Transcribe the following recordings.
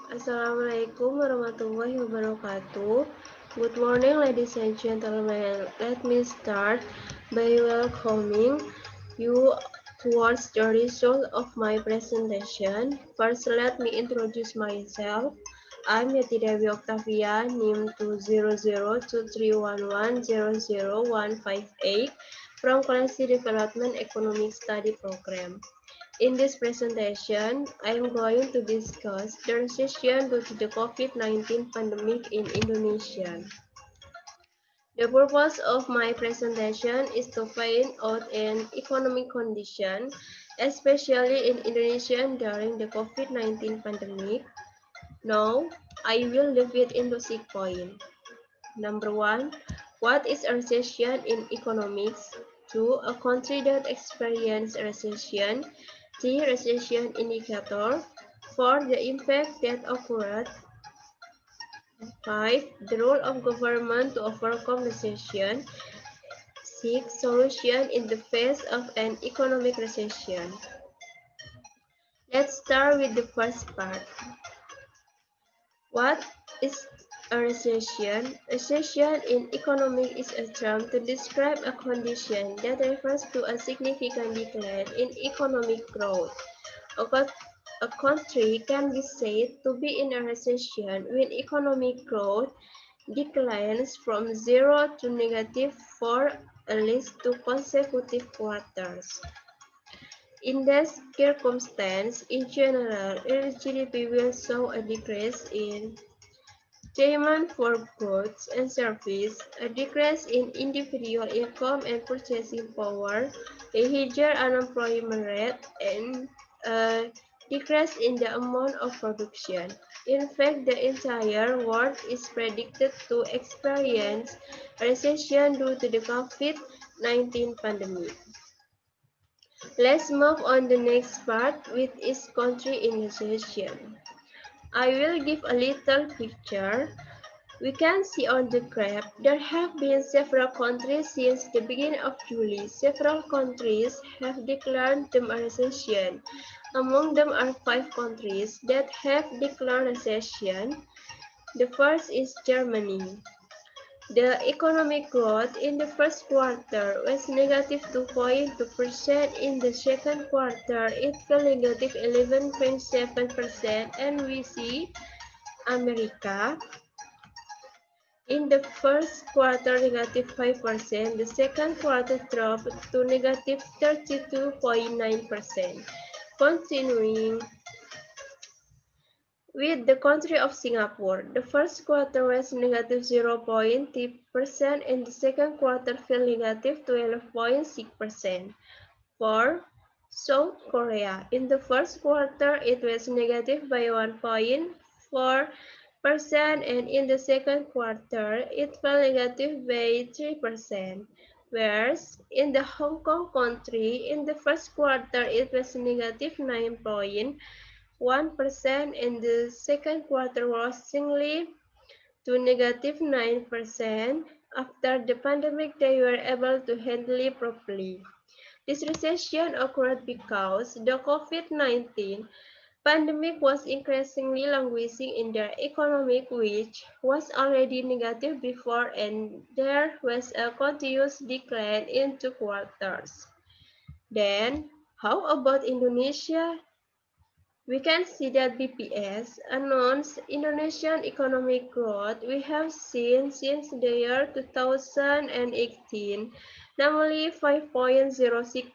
Assalamualaikum warahmatullahi wabarakatuh. Good morning, ladies and gentlemen. Let me start by welcoming you towards the result of my presentation. First, let me introduce myself. I'm Yetty Dewi Oktaviya, NIM 2002311000158 from Policy Development Economic Study Program. In this presentation, I am going to discuss the recession due to the COVID-19 pandemic in Indonesia. The purpose of my presentation is to find out an economic condition, especially in Indonesia during the COVID-19 pandemic. Now, I will divide into 6 points. Number 1, what is a recession in economics? 2, a country that experiences a recession. 3, recession indicator. 4, the impact that occurred. 5, the role of government to overcome recession. 6, solution in the face of an economic recession. Let's start with the first part. What is a recession? Recession in economics is a term to describe a condition that refers to a significant decline in economic growth. A country can be said to be in a recession when economic growth declines from zero to negative for at least 2 consecutive quarters. In this circumstance, in general, GDP will show a decrease in demand for goods and services, a decrease in individual income and purchasing power, a higher unemployment rate, and a decrease in the amount of production. In fact, the entire world is predicted to experience a recession due to the COVID-19 pandemic. Let's move on the next part with each country in recession. I will give a little picture. We can see on the graph there have been several countries since the beginning of July. Several countries have declared them a recession. Among them are 5 countries that have declared recession. The first is Germany. The economic growth in the first quarter was negative 2.2%. In the second quarter, it fell negative 11.7%, and we see America in the first quarter negative 5%, the second quarter dropped to negative 32.9%. Continuing with the country of Singapore, the first quarter was negative 0.3% and the second quarter fell negative 12.6%. For South Korea, in the first quarter it was negative by 1.4%, and in the second quarter it fell negative by 3%. Whereas in the Hong Kong country, in the first quarter it was negative 9.1%, and the second quarter was singly to negative 9%. After the pandemic, they were able to handle it properly. This recession occurred because the COVID-19 pandemic was increasingly languishing in their economy, which was already negative before, and there was a continuous decline in 2 quarters. Then, how about Indonesia? We can see that BPS announced Indonesian economic growth we have seen since the year 2018, namely 5.06%,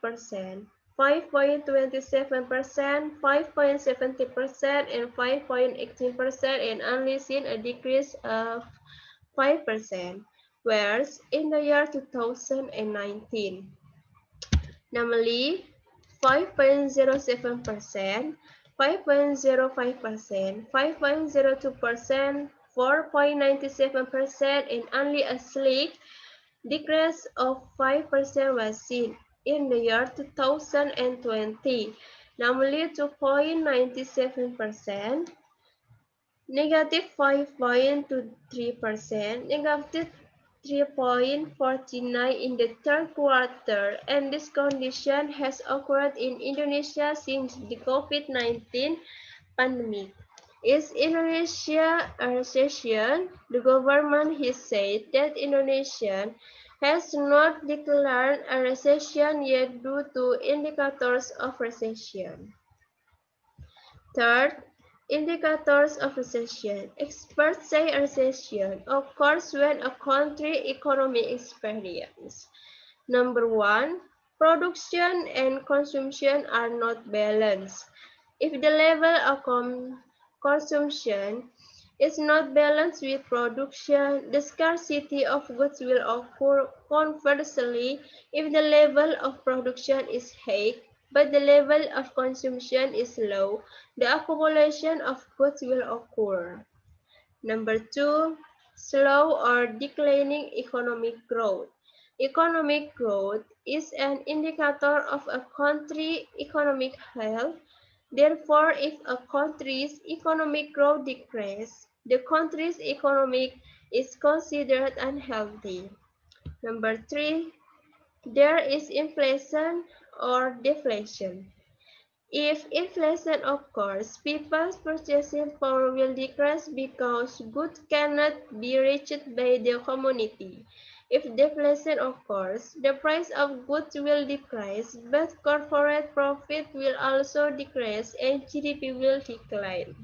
5.27%, 5.70%, and 5.18%, and only seen a decrease of 5%, whereas in the year 2019, namely 5.07%, 5.05%, 5.02%, 4.97%, and only a slight decrease of 5% was seen in the year 2020, namely 2.97%, negative 5.23%, negative 3.49 in the third quarter, and this condition has occurred in Indonesia since the COVID-19 pandemic. Is Indonesia a recession? The government has said that Indonesia has not declared a recession yet due to indicators of recession. Third, indicators of recession. Experts say a recession occurs when a country economy experiences. Number one, production and consumption are not balanced. If the level of consumption is not balanced with production, the scarcity of goods will occur. Conversely, if the level of production is high, but the level of consumption is low, the accumulation of goods will occur. Number two, slow or declining economic growth. Economic growth is an indicator of a country's economic health. Therefore, if a country's economic growth decreases, the country's economic is considered unhealthy. Number three, there is inflation or deflation. If inflation occurs, people's purchasing power will decrease because goods cannot be reached by the community. If deflation occurs, the price of goods will decrease, but corporate profit will also decrease and GDP will decline.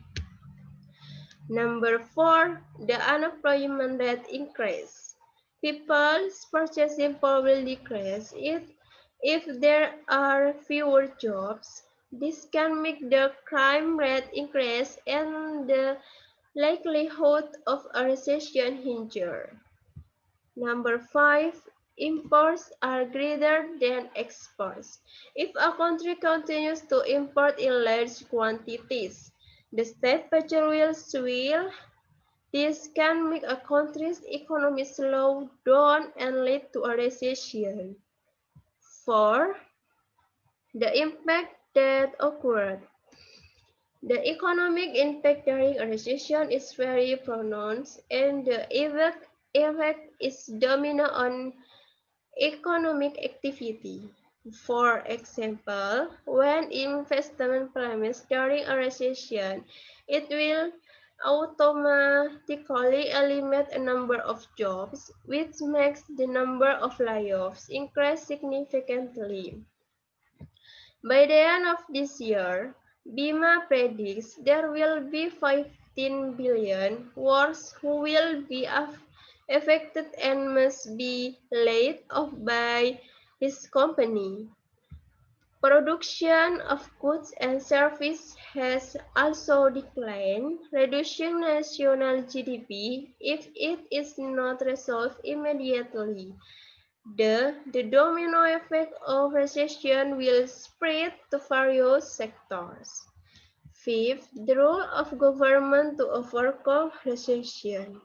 Number four, the unemployment rate increase. People's purchasing power will decrease if there are fewer jobs. This can make the crime rate increase and the likelihood of a recession hinder. Number five, imports are greater than exports. If a country continues to import in large quantities, the state budget will swell. This can make a country's economy slow down and lead to a recession. 4. The impact that occurred. The economic impact during a recession is very pronounced, and the effect is domino on economic activity. For example, when investment plummets during a recession, it will automatically eliminate a number of jobs, which makes the number of layoffs increase significantly. By the end of this year, Bima predicts there will be 15 billion workers who will be affected and must be laid off by his company. Production of goods and services has also declined, reducing national GDP if it is not resolved immediately. The domino effect of recession will spread to various sectors. Fifth, the role of government to overcome recession.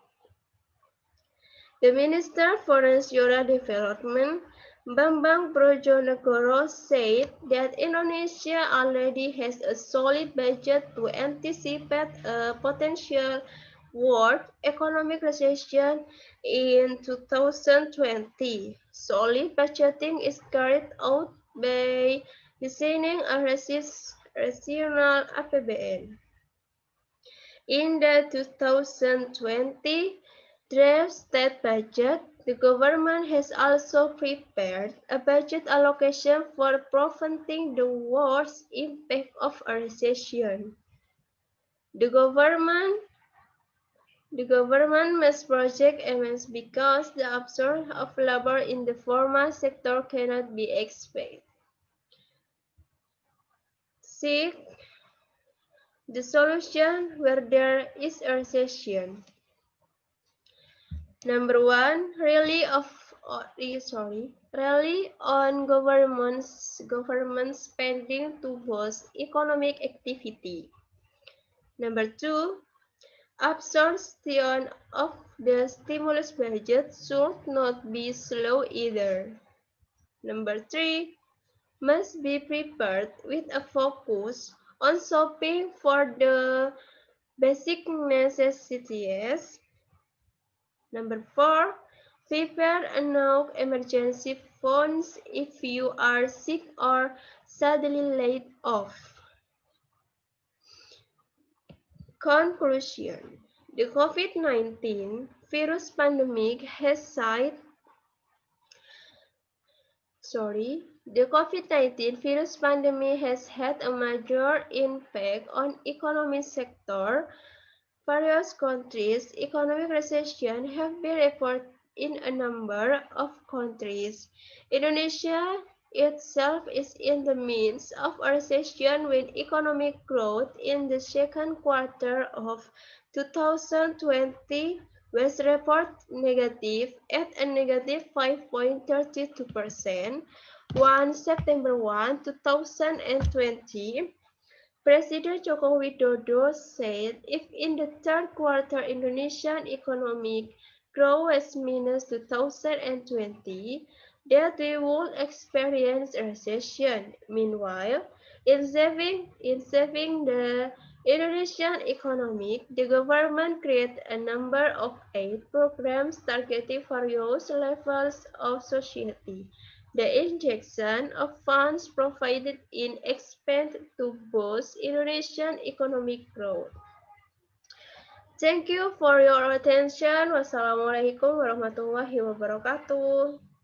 The Minister for National Development, Bambang Brojonegoro, said that Indonesia already has a solid budget to anticipate a potential world economic recession in 2020. Solid budgeting is carried out by designing a regional APBN. In the 2020 draft state budget, the government has also prepared a budget allocation for preventing the worst impact of a recession. The government must project immense because the absorption of labor in the formal sector cannot be expected. Seek the solution where there is a recession. Number one, rely on government spending to boost economic activity. Number two, absorption of the stimulus budget should not be slow either. Number three, must be prepared with a focus on shopping for the basic necessities. Number four, prepare enough emergency funds if you are sick or suddenly laid off. Conclusion. The COVID-19 virus pandemic has the COVID-19 virus pandemic has had a major impact on economic sector. Various countries' economic recession have been reported in a number of countries. Indonesia itself is in the midst of a recession with economic growth in the second quarter of 2020 was reported negative at a negative 5.32%. On September 1, 2020, President Joko Widodo said if in the third quarter Indonesian economic growth was minus 2020, that we would experience a recession. Meanwhile, in saving the Indonesian economy, the government created a number of aid programs targeting various levels of society. The injection of funds provided in expanded to boost Indonesian economic growth. Thank you for your attention. Wassalamualaikum warahmatullahi wabarakatuh.